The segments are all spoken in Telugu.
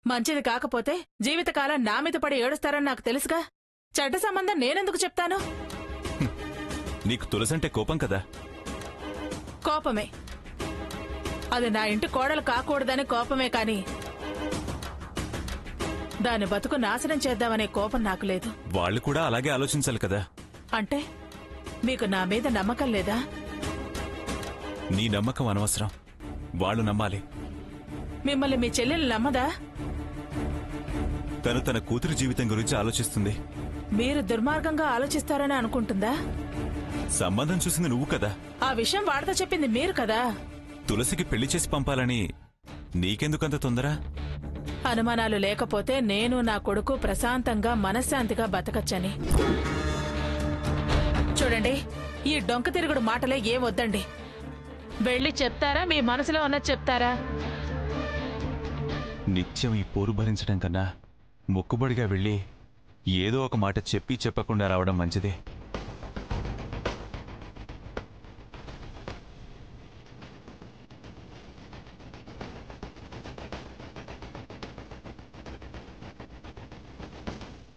మంచిది కాకపోతే జీవితకాలం నా మీద పడి ఏడుస్తారని నాకు తెలుసుగా. చెడ్డ సంబంధం నేనెందుకు చెప్తాను? నీకు తులసంటే కోపం కదా? కోపమే. అది నా ఇంటి కోడలు కాకూడదని కోపమే కాని దాని బతుకు నాశనం చేద్దామనే కోపం నాకు లేదు. వాళ్ళు కూడా అలాగే ఆలోచించాలి కదా. అంటే మీకు నా మీద నమ్మకం లేదా? నీ నమ్మకం అనవసరం, వాళ్ళు నమ్మాలి. మిమ్మల్ని మీ చెల్లెలు నమ్మదా? తను తన కూతురు జీవితం గురించి ఆలోచిస్తుంది. మీరు దుర్మార్గంగా ఆలోచిస్తారని అనుకుంటుందా? సంబంధం చూసింది నువ్వు కదా. ఆ విషయం వాడితో చెప్పింది మీరు కదా. తులసికి పెళ్లి చేసి పంపాలని నీకెందుకంత తొందర? అనుమానాలు లేకపోతే నేను నా కొడుకు ప్రశాంతంగా మనశ్శాంతిగా బతకచ్చని. చూడండి, ఈ డొంక తిరుగుడు మాటలే ఏం వద్దండి. వెళ్ళి చెప్తారా? మీ మనసులో ఉన్నది చెప్తారా? నిత్యం ఈ పోరు భరించడం కన్నా మొక్కుబడిగా వెళ్ళి ఏదో ఒక మాట చెప్పి చెప్పకుండా రావడం మంచిది.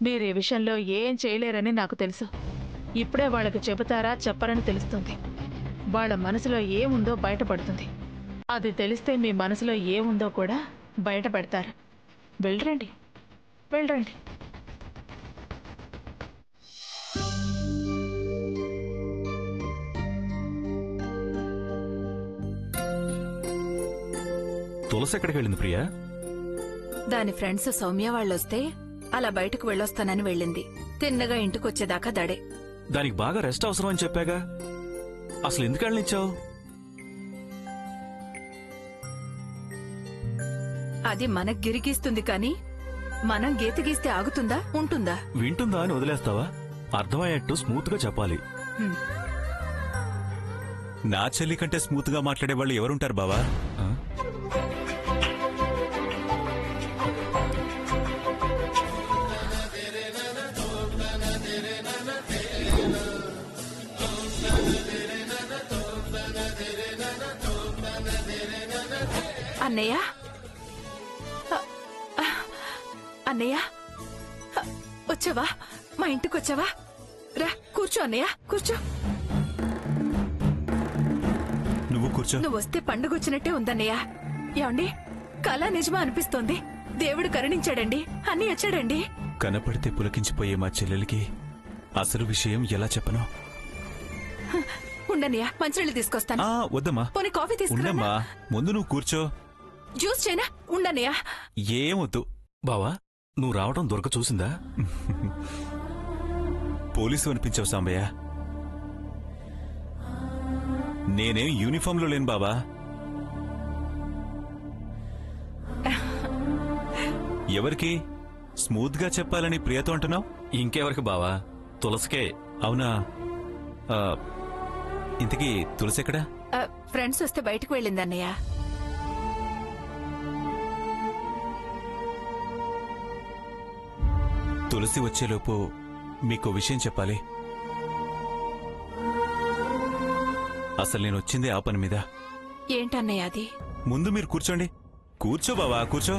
మీరు ఈ విషయంలో ఏం చేయలేరని నాకు తెలుసు. ఇప్పుడే వాళ్ళకి చెబుతారా చెప్పరని తెలుస్తుంది. వాళ్ళ మనసులో ఏముందో బయటపడుతుంది. అది తెలిస్తే మీ మనసులో ఏముందో కూడా బయటపడతారు. వెళ్ళరండి, వెళ్ళరండి. తులసి ఎక్కడికి వెళ్ళింది ప్రియా? దాని ఫ్రెండ్స్ సౌమ్య వాళ్ళొస్తే అలా బయటకు వెళ్ళొస్తానని వెళ్ళింది. తిన్నగా ఇంటికొచ్చేదాకా దడే. దానికి బాగా రెస్ట్ అవసరం అని చెప్పాగా, అసలు ఎందుకు వెళ్ళనిచ్చావు? అది మనకు గిరిగీస్తుంది కాని మనం గీత గీస్తే ఆగుతుందా, ఉంటుందా? వింటుందా అని వదిలేస్తావా? అర్థమయ్యేట్టు స్మూత్ గా చెప్పాలి. నా చెల్లి కంటే స్మూత్ గా మాట్లాడే వాళ్ళు ఎవరుంటారు బావా? అన్నయ్య, అన్నయ్య వచ్చావా? మా ఇంటికొచ్చావా? రా కూర్చో అన్నయ్య, కూర్చో. నువ్వు కూర్చో. నువ్వు వస్తే పండుగ వచ్చినట్టే ఉందన్నయ్య. ఏమండి, కళ నిజమా అనిపిస్తోంది. దేవుడు కరుణించాడండి, అన్నీ వచ్చాడండి. కనపడితే పులకించిపోయే మా చెల్లెలికి అసలు విషయం ఎలా చెప్పను? ఉండన్నయ్య, మంచినీళ్ళు తీసుకొస్తాను. వద్దమ్మా, పోనీ కాఫీ తీసుకురా. ముందు నువ్వు కూర్చో. జ్యూస్ చేయనా? ఉండన్నయ్య. ఏమొద్దు బావా. నువ్వు రావడం దొరక చూసిందా? పోలీసు అనిపించావు సాంబయ్య. నేనేం యూనిఫామ్ లో లేను బావా. ఎవరికి స్మూత్ గా చెప్పాలని ప్రియతో అంటున్నావు? ఇంకెవరికి బావా? తులసికే. అవునా? ఇంతకీ తులసి ఎక్కడా? ఫ్రెండ్స్ వస్తే బయటకు వెళ్ళిందన్నయ్య. తులసి వచ్చేలోపు మీకు విషయం చెప్పాలి. అసలు నేను వచ్చిందే ఆ పని మీద. ఏంటన్నయ్య అది? ముందు మీరు కూర్చోండి. కూర్చో బావా, కూర్చో.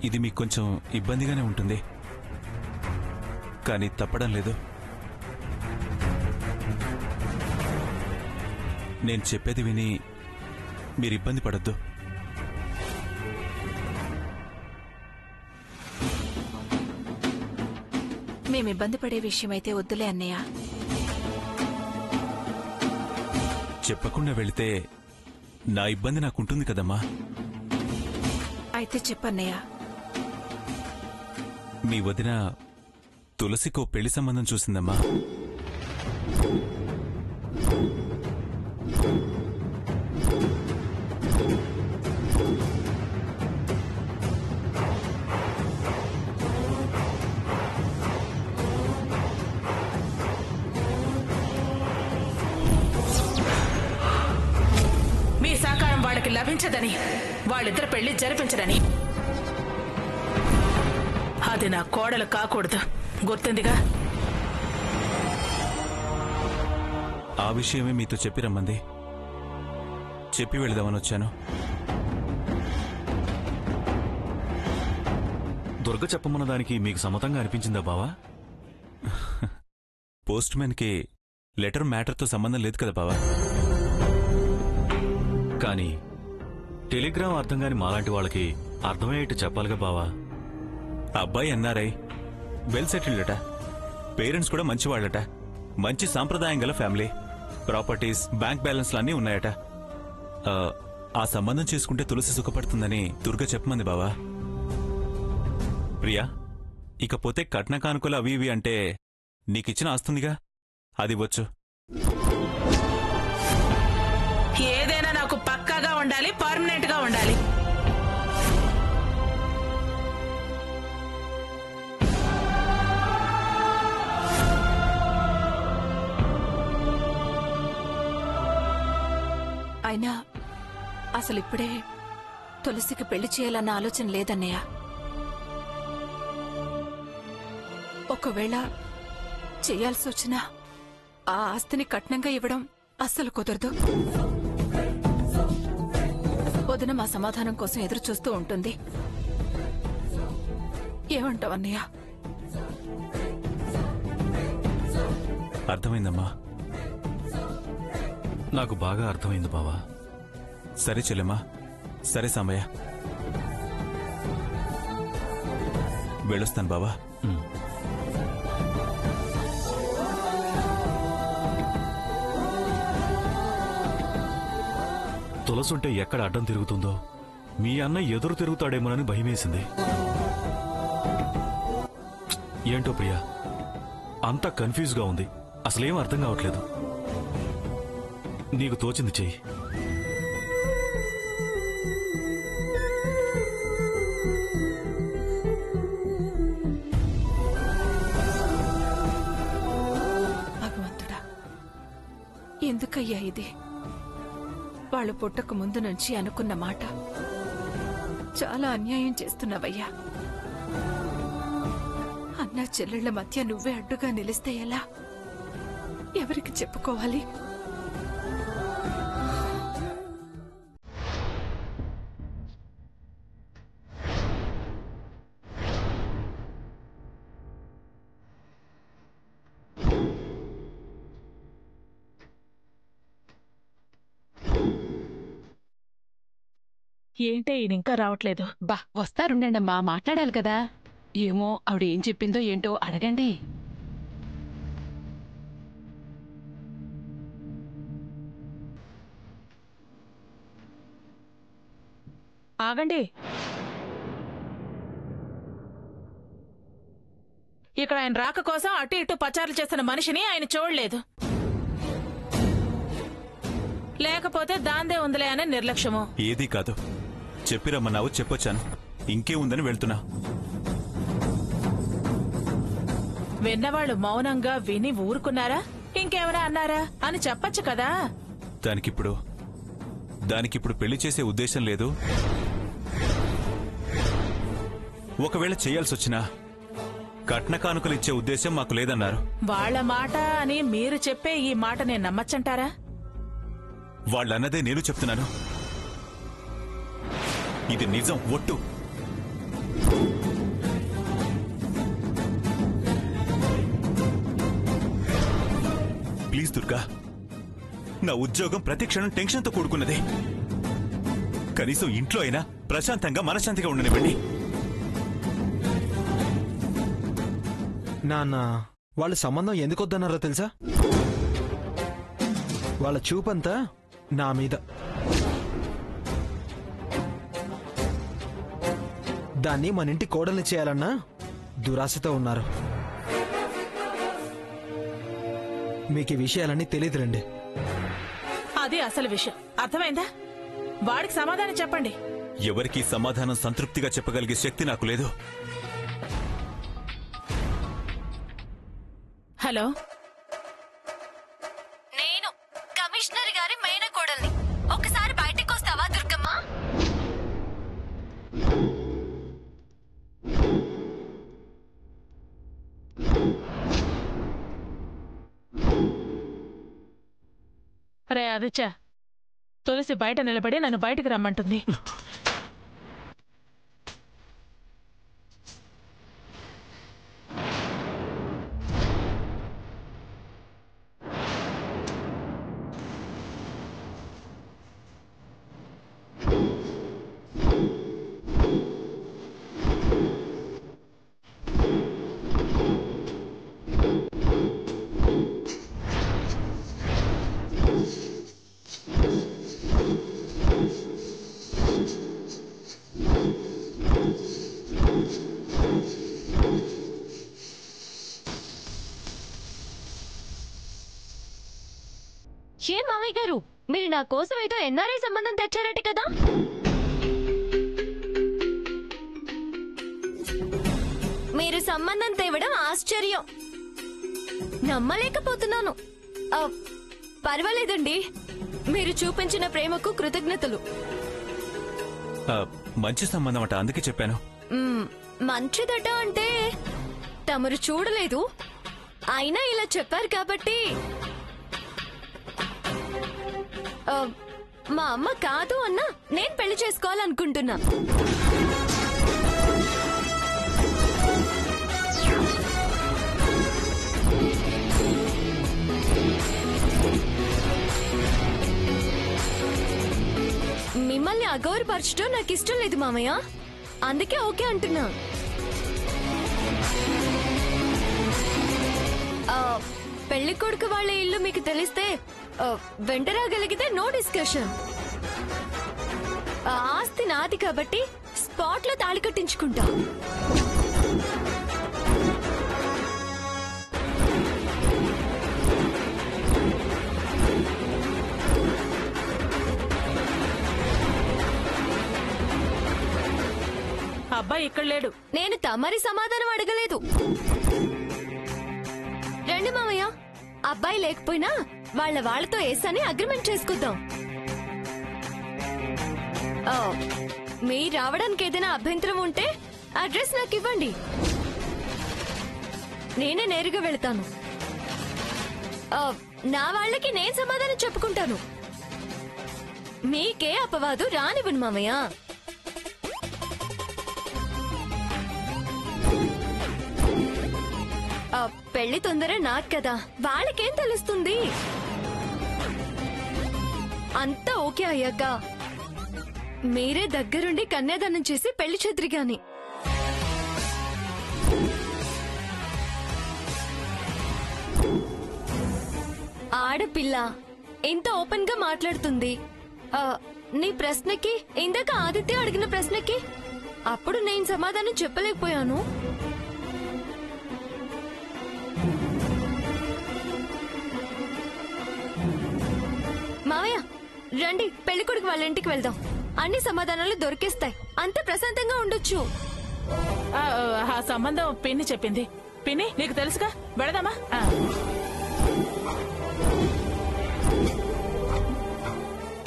ఇది మీకు కొంచెం ఇబ్బందిగానే ఉంటుంది, కానీ తప్పడం లేదు. నేను చెప్పేది విని మీరు ఇబ్బంది పడొద్దు. మేమిబ్బంది పడే విషయమైతే వద్దులే అన్నయ్య. చెప్పకుండా వెళితే నా ఇబ్బంది నాకుంటుంది కదమ్మా. అయితే చెప్పన్నయ్య. మీ వదిన తులసికో పెళ్లి సంబంధం చూసిందమ్మా. మీ సహకారం వాళ్ళకి లభించదని, వాళ్ళిద్దరు పెళ్లి జరిపించడని. అది నా కోడలు కాకూడదు, గుర్తుందిగా? ఆ విషయమే మీతో చెప్పి రమ్మంది. చెప్పి వెళదామని వచ్చాను. దుర్గ చెప్పమన్న దానికి మీకు సమ్మతంగా అనిపించిందా బావా? పోస్ట్ మ్యాన్కి లెటర్ మ్యాటర్తో సంబంధం లేదు కదా బావా. కానీ టెలిగ్రామ్ అర్థం కాని మాలాంటి వాళ్ళకి అర్థమయ్యేట్టు చెప్పాలిగా బావా. అబ్బాయి ఎన్ఆర్ఐ, వెల్ సెటిల్డ్ అట, పేరెంట్స్ కూడా మంచివాళ్లట, మంచి సాంప్రదాయం గల ఫ్యామిలీ, ప్రాపర్టీస్, బ్యాంక్ బ్యాలెన్స్లు అన్నీ ఉన్నాయట. ఆ సంబంధం చేసుకుంటే తులసి సుఖపడుతుందని దుర్గ చెప్పమంది బావా. ప్రియా, ఇకపోతే కట్న కానుకలు అవి ఇవి అంటే నీకిచ్చిన ఆస్తుందిగా, అది వచ్చు. ఏదైనా నాకు పక్కాగా ఉండాలి, పర్మనెంట్ గా ఉండాలి. అయినా అసలు ఇప్పుడే తులసికి పెళ్లి చేయాలన్న ఆలోచన లేదన్నయ్య. ఒకవేళ చేయాల్సి వచ్చినా ఆ ఆస్తిని కట్నంగా ఇవ్వడం అస్సలు కుదరదు. వదిన మా సమాధానం కోసం ఎదురు చూస్తూ ఉంటుంది. ఏమంటావన్నయ్య? అర్థమైందమ్మా, నాకు బాగా అర్థమైంది బావా. సరే చెల్లెమ్మా, సరే సాంబయ్య, వెళ్ళొస్తాను బావా. తులసుంటే ఎక్కడ అడ్డం తిరుగుతుందో, మీ అన్న ఎదురు తిరుగుతాడేమోనని భయమేసింది. ఏంటో ప్రియా, అంతా కన్ఫ్యూజ్గా ఉంది, అసలేం అర్థం కావట్లేదు. నీకు తోచింది చెయ్యి. భగవంతుడా, ఎందుకయ్యా ఇది? వాళ్ళు పుట్టక ముందు నుంచి అనుకున్న మాట. చాలా అన్యాయం చేస్తున్నావయ్యా. అన్నా చెల్లెళ్ల మధ్య నువ్వే అడ్డుగా నిలిస్తే ఎలా? ఎవరికి చెప్పుకోవాలి? ఏంటే ఈయన ఇంకా రావట్లేదు? బా వస్తారుండమ్మా, మాట్లాడాలి కదా. ఏమో ఆవిడ ఏం చెప్పిందో ఏంటో అడగండి. ఆగండి. ఇక్కడ ఆయన రాక కోసం అటు ఇటు పచారులు చేస్తున్న మనిషిని ఆయన చూడలేదు. లేకపోతే దాందే ఉందిలే అనే నిర్లక్ష్యము. ఏదీ కాదు, చెప్పిరమ్మన్నావు, చెప్పొచ్చాను, ఇంకే ఉందని వెళ్తున్నా. విన్నవాళ్ళు మౌనంగా విని ఊరుకున్నారా, ఇంకేమైనా అన్నారా అని చెప్పొచ్చు కదా. దానికిప్పుడు పెళ్లి చేసే ఉద్దేశం లేదు. ఒకవేళ చేయాల్సొచ్చినా కట్న కానుకలు ఇచ్చే ఉద్దేశం మాకు లేదన్నారు. వాళ్ళ మాట అని మీరు చెప్పే ఈ మాట నేను నమ్మచ్చంటారా? వాళ్ళన్నదే నేను చెప్తున్నాను. ఇది నిజం, ఒట్టు. ప్లీజ్ దుర్గా, నా ఉద్యోగం ప్రతి క్షణం టెన్షన్తో కూడుకున్నదే. కనీసం ఇంట్లో అయినా ప్రశాంతంగా మనశ్శాంతిగా ఉండనివ్వండి. నాన్న, వాళ్ళ సంబంధం ఎందుకొద్దన్నారో తెలుసా? వాళ్ళ చూపంతా నా మీద. దాన్ని మన ఇంటి కోడల్ని చేయాలన్నా దురాశతో ఉన్నారు. మీకు ఈ విషయాలన్నీ తెలియదులండి. అది అసలు విషయం. అర్థమైందా? వాడికి సమాధానం చెప్పండి. ఎవరికీ సమాధానం సంతృప్తిగా చెప్పగలిగే శక్తి నాకు లేదు. హలో, నేను కమిషనర్ గారి మైన కోడల్ని. ఒకసారి బయటికి వస్తావా దుర్గమ్మ? రే ఆదిత్య, తులసి బయట నిలబడి నన్ను బయటికి రమ్మంటుంది. ఏ మామయ్య గారు, మీరు నా కోసం ఏదో ఎన్ఆర్ఐ సంబంధం తెచ్చారట కదా? మీరు సంబంధం తేవడం ఆశ్చర్యం, నమ్మలేకపోతున్నాను. పర్వాలేదండి, మీరు చూపించిన ప్రేమకు కృతజ్ఞతలు. మంచి సంబంధం అట, అందుకే చెప్పాను. మంచిదట అంటే తమరు చూడలేదు, అయినా ఇలా చెప్పారు కాబట్టి. మా అమ్మ కాదు అన్నా నేను పెళ్లి చేసుకోవాలనుకుంటున్నా. మిమ్మల్ని అగౌరపరచడం నాకు ఇష్టం లేదు మామయ్య, అందుకే ఓకే అంటున్నా. పెళ్లి కొడుకు వాళ్ళ ఇల్లు మీకు తెలిస్తే వెంట రాగలిగితే నో డిస్కషన్. ఆస్తి నాది కాబట్టి స్పాట్ లో తాళి కట్టించుకుంటా. అబ్బాయి ఇక్కడ లేడు. నేను తమరి సమాధానం అడగలేదు. రండి మామయ్య, అబ్బాయి లేకపోయినా వాళ్ళతో ఏసని అగ్రిమెంట్ చేసుకుందాం. మీరు రావడానికి ఏదైనా అభ్యంతరం ఉంటే అడ్రస్ నాకు ఇవ్వండి, నేనే నేరుగా వెళ్తాను. నా వాళ్ళకి నేను సమాధానం చెప్పుకుంటాను. మీకే అపవాదు రానివ్వను మామయ్య. పెళ్లి తొందర నాకు కదా, వాళ్ళకేం తెలుస్తుంది? అంతా ఓకే అయ్యాక మీరే దగ్గరుండి కన్యాదానం చేసి పెళ్లి చెద్రిగాని. ఆడపిల్ల ఎంత ఓపెన్ గా మాట్లాడుతుంది. నీ ప్రశ్నకి, ఇందాక ఆదిత్య అడిగిన ప్రశ్నకి అప్పుడు నేను సమాధానం చెప్పలేకపోయాను. మావయ్య రండి, పెళ్లి కొడుకు వాళ్ళ ఇంటికి వెళ్దాం. అన్ని సమాధానాలు దొరికేస్తాయి, అంత ప్రశాంతంగా ఉండొచ్చు. ఆ సంబంధం పిన్ని చెప్పింది. పిన్ని నీకు తెలుసుగా, వెళదామా?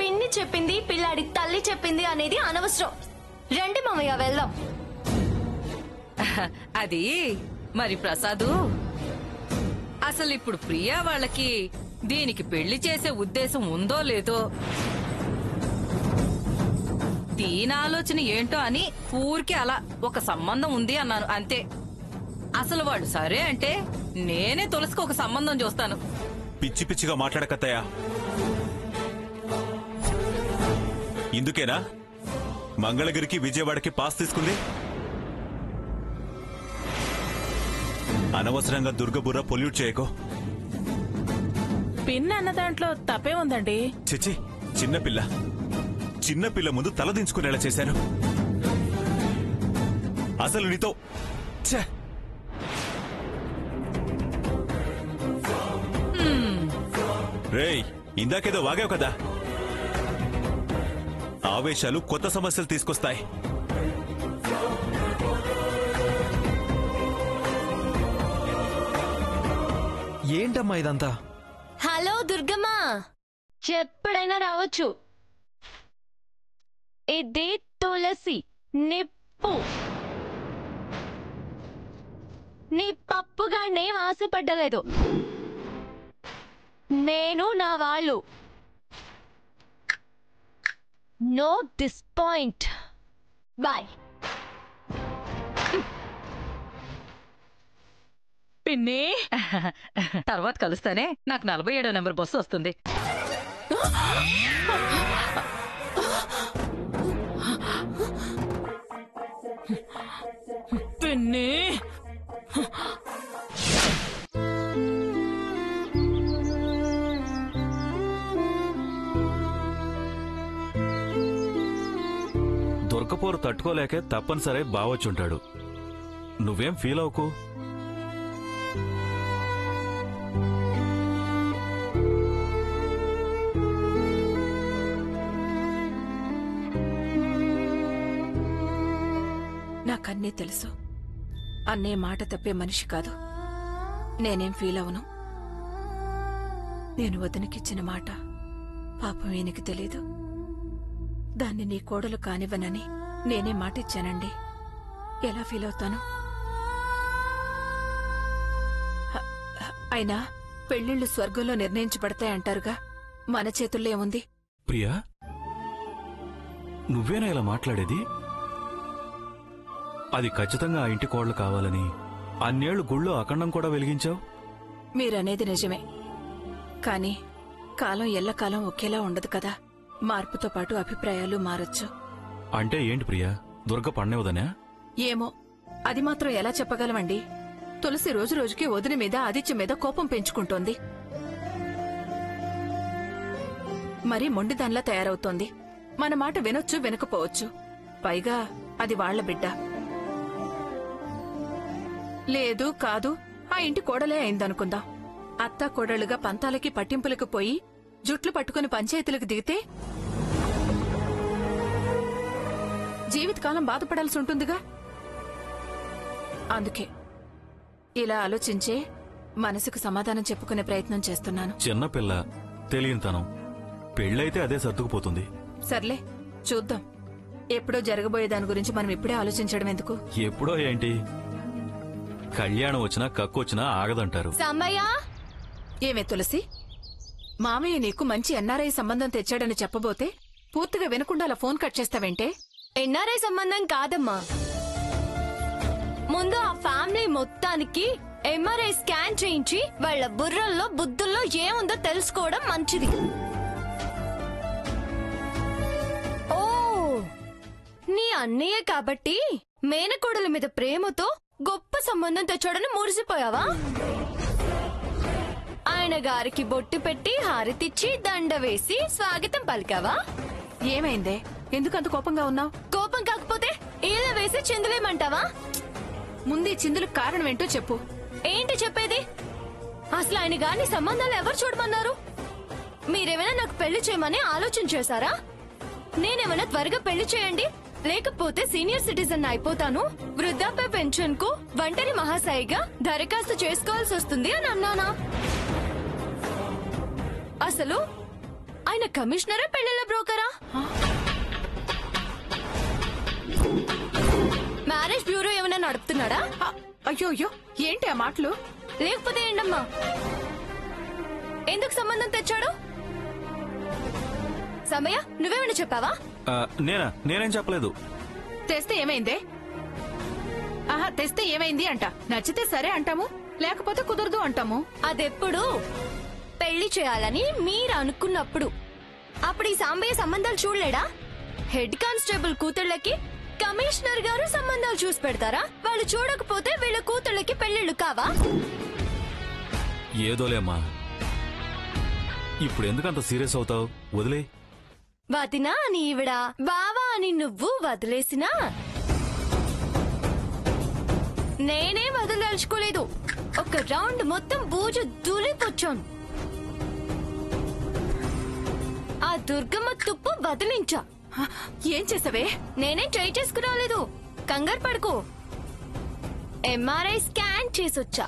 పిన్ని చెప్పింది, పిల్లాడి తల్లి చెప్పింది అనేది అనవసరం. రండి మామయ్య వెళ్దాం. అది మరి ప్రసాదు, అసలు ఇప్పుడు ప్రియా వాళ్ళకి దీనికి పెళ్లి చేసే ఉద్దేశం ఉందో లేదో, దీని ఆలోచన ఏంటో అని ఊరికి అలా ఒక సంబంధం ఉంది అన్నాను అంతే. అసలు వాడు సరే అంటే నేనే తులసికి ఒక సంబంధం చూస్తాను. పిచ్చి పిచ్చిగా మాట్లాడకత్తయ్యా. ఇందుకేనా మంగళగిరికి విజయవాడకి పాస్ తీసుకుంది? అనవసరంగా దుర్గబుర్ర పొల్యూట్ చేయకో. పిన్ అన్న దాంట్లో తప్పే ఉందండి. చిచి, చిన్నపిల్ల చిన్నపిల్ల ముందు తలదించుకునేలా చేశారు. అసలు నీతో రేయ్, ఇందాకేదో వాగావు కదా, ఆవేశాలు కొత్త సమస్యలు తీసుకొస్తాయి. ఏంటమ్మా ఇదంతా? హలో దుర్గమ్మ, ఎప్పుడైనా రావచ్చు. ఇది తులసి నిప్పు. నీ పప్పుగానేం ఆశపడ్డలేదు. నేను నా వాళ్ళు నో దిస్ పాయింట్. బాయ్. పిన్ని, తర్వాత కలుస్తానే. నాకు 47వ నెంబర్ బస్సు వస్తుంది. పిన్ని. దుర్గపోరు తట్టుకోలేకే తప్పనిసరి బావొచ్చుంటాడు. నువ్వేం ఫీల్ అవ్వకు. నాకన్నీ తెలుసు. అన్నే మాట తప్పే మనిషి కాదు. నేనేం ఫీల్ అవను. నేను వదినకిచ్చిన మాట పాపం ఈయనకి తెలీదు. దాన్ని నీ కోడలు కానివ్వనని నేనే మాటిచ్చానండి. ఎలా ఫీల్ అవుతాను? అయినా పెళ్లిళ్లు స్వర్గంలో నిర్ణయించబడతాయంటారుగా. మన చేతుల్లో ఏముంది? ప్రియా, నువ్వేనా ఇలా మాట్లాడేది? అది ఖచ్చితంగా ఆ ఇంటి కోడలు కావాలని అన్నేళ్లు గుళ్ళో అఖండం కూడా వెలిగించావు. మీరనేది నిజమే. కాని కాలం ఎల్లకాలం ఒకేలా ఉండదు కదా. మార్పుతో పాటు అభిప్రాయాలు మారొచ్చు. అంటే ఏంటి ప్రియా, దుర్గ పన్నెవదనా? ఏమో, అది మాత్రం ఎలా చెప్పగలమండి? తులసి రోజు రోజుకి వదిన మీద ఆదిత్య మీద కోపం పెంచుకుంటోంది. మరీ మొండిదాన్లా తయారవుతోంది. మన మాట వినొచ్చు వినకపోవచ్చు. పైగా అది వాళ్ల బిడ్డ. లేదు కాదు, ఆ ఇంటి కోడలే అయిందనుకుందాం. అత్తా కోడళ్లుగా పంతాలకి పట్టింపులకు పోయి జుట్లు పట్టుకుని పంచాయతీలకు దిగితే జీవితకాలం బాధపడాల్సి ఉంటుందిగా. అందుకే ఇలా ఆలోచించే మనసుకు సమాధానం చెప్పుకునే ప్రయత్నం చేస్తున్నాను. చిన్నపిల్ల, తెలియనితనం. పెళ్ళైతే అదే సర్దుకుపోతుంది. సర్లే, చూద్దాం. ఎప్పుడో జరగబోయే దాని గురించి మనం ఇప్పుడే ఆలోచించడం ఎందుకు? ఎప్పుడో ఏంటి, కళ్యాణం వచ్చినా కక్కొచ్చినా ఆగదంటారు. సాంబయ్య, ఏమే తులసి, మామయ్య నీకు మంచి ఎన్ఆర్ఐ సంబంధం తెచ్చాడని చెప్పబోతే పూర్తిగా వినకుండా అలా ఫోన్ కట్ చేస్తావేంటే? ఎన్ఆర్ఐ సంబంధం కాదమ్మా. ముందు ఆ ఫ్యామిలీ మొత్తానికి ఎంఆర్ఐ స్కాన్ చేయించి వాళ్ళ బుర్రల్లో బుద్ధుల్లో ఏముందో తెలుసుకోవడం మంచిది. ఓ, నీ అన్నయ్య కాబట్టి మేనకోడల మీద ప్రేమతో గొప్ప సంబంధం తెచ్చాడని మురిసిపోయావా? ఆయన గారికి బొట్టు పెట్టి హారతిచ్చి దండ వేసి స్వాగతం పలికావా? ఏమైందే, ఎందుకంత కోపంగా ఉన్నావు? కోపం కాకపోతే ఈల వేసి చిందులేమంటావా? ముందు ఈ చిందులకు కారణం ఏంటో చెప్పు. ఏంటి చెప్పేది? అసలు ఆయన గారిని సంబంధాలు ఎవరు చూడమన్నారు? మీరేమైనా నాకు పెళ్లి చేయమని ఆలోచన చేశారా? నేనేమైనా త్వరగా పెళ్లి చేయండి, లేకపోతే సీనియర్ సిటిజన్ అయిపోతాను, వృద్ధాప్య పెన్షన్ కు ఒంటరి మహాశైగా దరఖాస్తు చేసుకోవాల్సి వస్తుంది అని అన్నానా? అసలు ఆయన కమిషనరా, పెళ్లిళ్ళ బ్రోకరా? మ్యారేజ్ బ్యూరో ఏమైనా నడుపుతున్నాడా? అయ్యో అయ్యో, ఏంటి ఆ మాటలు? లేకపోతే ఏంటమ్మా? ఎందుకు సంబంధం తెచ్చాడు? సమయ, నువ్వేమైనా చెప్పావా? నేనేం చెప్పలేదు. తెస్తే ఏమైందే? ఆహా, తెస్తే ఏమైంది అంట. నచ్చితే సరే అంటాము, లేకపోతే కుదరదు అంటాము. అదెప్పుడు పెళ్లి చేయాలని మీరు అనుకున్నప్పుడు. అప్పుడు ఈ సాంబయ్య సంబంధాలు చూడలేడా? హెడ్ కానిస్టేబుల్ కూతుళ్ళకి కమిషనర్ గారు సంబంధాలు చూసి పెడతారా? వాళ్ళు చూడకపోతే వీళ్ళ కూతుళ్ళకి పెళ్లిళ్ళు కావా? ఏదోలేమ్మా, ఇప్పుడు ఎందుకంత సీరియస్ అవుతావు? వదిలే. వదినా అని ఈవిడ, బావా అని నువ్వు వదిలేసినా నేనే వదలదలుచుకోలేదు. ఒక రౌండ్ మొత్తం బూజు దూలిపొచ్చాను. ఆ దుర్గమ్మ తుప్పు వదిలించా. ఏం చేసావే? నేనేం ట్రై చేసుకురాలేదు, కంగారు పడుకో. MRI scan చేసొచ్చా.